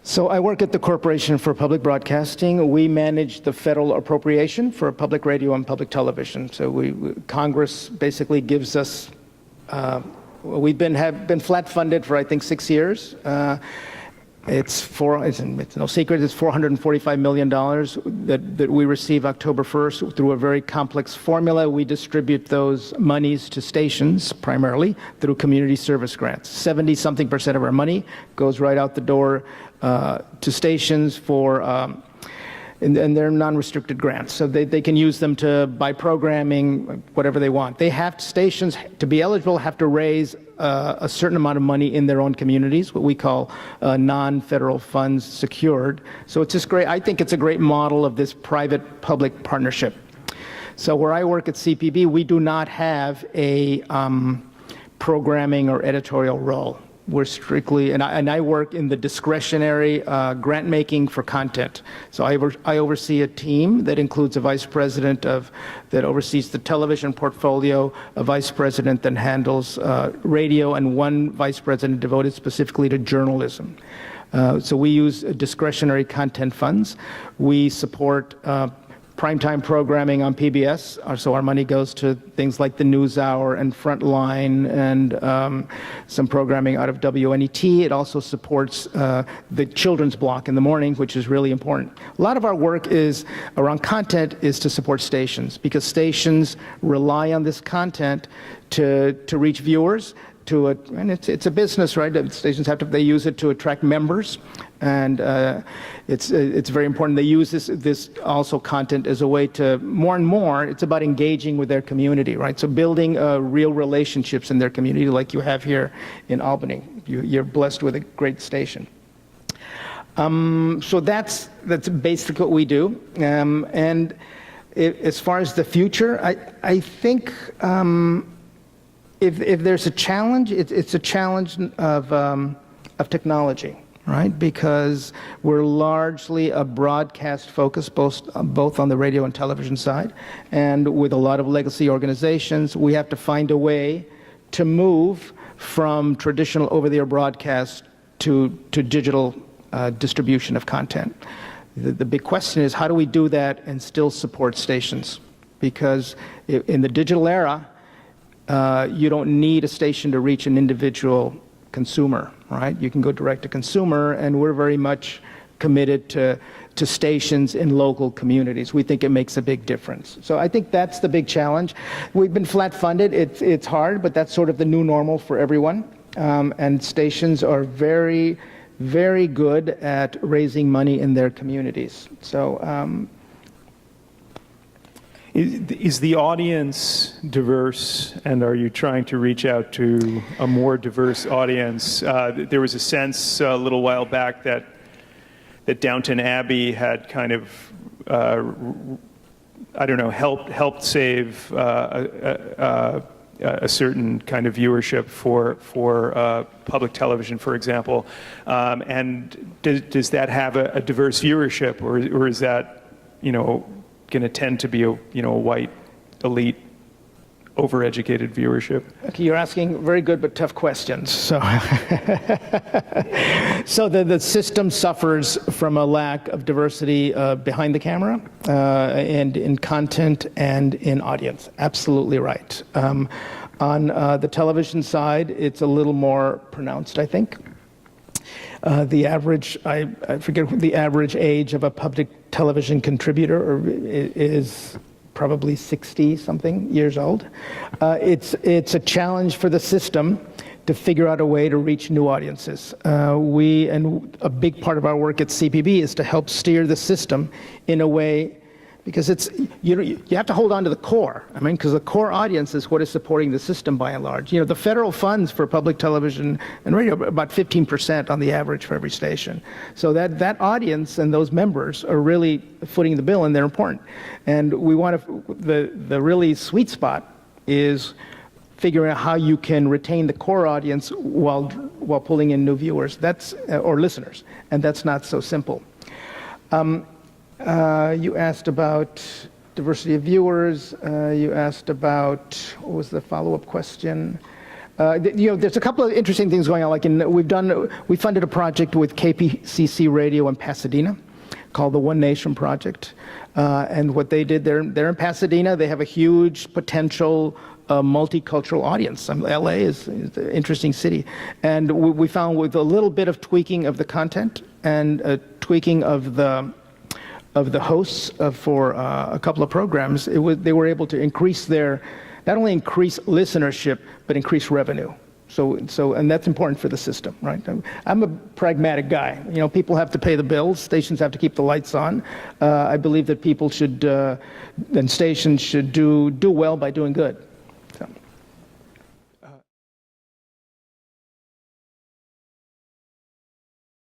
So I work at the Corporation for Public Broadcasting. We manage the federal appropriation for public radio and public television. So Congress basically gives us, we've been flat funded for I think 6 years. It's no secret, it's $445 million that we receive October 1st through a very complex formula. We distribute those monies to stations primarily through community service grants. 70-something% of our money goes right out the door to stations for, and they're non-restricted grants. So they can use them to buy programming, whatever they want. Stations, to be eligible, have to raise a certain amount of money in their own communities, what we call non-federal funds secured. So it's just great. I think it's a great model of this private-public partnership. So where I work at CPB, we do not have a programming or editorial role. We're strictly, and I work in the discretionary grant making for content. So I oversee a team that includes a vice president that oversees the television portfolio, a vice president that handles radio, and one vice president devoted specifically to journalism. So we use discretionary content funds. We support primetime programming on PBS, so our money goes to things like the NewsHour and Frontline and some programming out of WNET. It also supports the children's block in the morning, which is really important. A lot of our work is around content is to support stations, because stations rely on this content to reach viewers. And it's a business, right? Stations they use it to attract members, and it's very important. They use this also content as a way to more and more. It's about engaging with their community, right? So building real relationships in their community, like you have here in Albany. You're blessed with a great station. So that's basically what we do. And as far as the future, I think. If there's a challenge, it's a challenge of technology, right? Because we're largely a broadcast focus, both on the radio and television side, and with a lot of legacy organizations, we have to find a way to move from traditional over-the-air broadcast to digital distribution of content. The big question is, how do we do that and still support stations? Because in the digital era, you don't need a station to reach an individual consumer, right? You can go direct to consumer, and we're very much committed to stations in local communities. We think it makes a big difference. So I think that's the big challenge. We've been flat funded. It's hard, but that's sort of the new normal for everyone. And stations are very, very good at raising money in their communities. So. Is the audience diverse, and are you trying to reach out to a more diverse audience? There was a sense a little while back that Downton Abbey had kind of, I don't know, helped save a certain kind of viewership for public television, for example. And does that have a diverse viewership, or is that, going to tend to be a white, elite, overeducated viewership? Okay, you're asking very good but tough questions. So, so the system suffers from a lack of diversity behind the camera and in content and in audience. Absolutely right. On the television side, it's a little more pronounced, I think. The average, I forget the average age of a public television contributor is probably 60-something years old. It's a challenge for the system to figure out a way to reach new audiences. And a big part of our work at CPB is to help steer the system in a way, because you have to hold on to the core. I mean, because the core audience is what is supporting the system by and large. The federal funds for public television and radio are about 15% on the average for every station. So that audience and those members are really footing the bill, and they're important. And we want the really sweet spot is figuring out how you can retain the core audience while pulling in new viewers. Or listeners, and that's not so simple. You asked about diversity of viewers. You asked about, what was the follow-up question? There's a couple of interesting things going on. Like we funded a project with KPCC Radio in Pasadena called the One Nation Project. And what they did, they're in Pasadena. They have a huge potential multicultural audience. LA is an interesting city. And we found with a little bit of tweaking of the content and tweaking of the hosts for a couple of programs, they were able to not only increase listenership, but increase revenue. And that's important for the system, right? I'm a pragmatic guy. People have to pay the bills. Stations have to keep the lights on. I believe that people should, and stations should do well by doing good.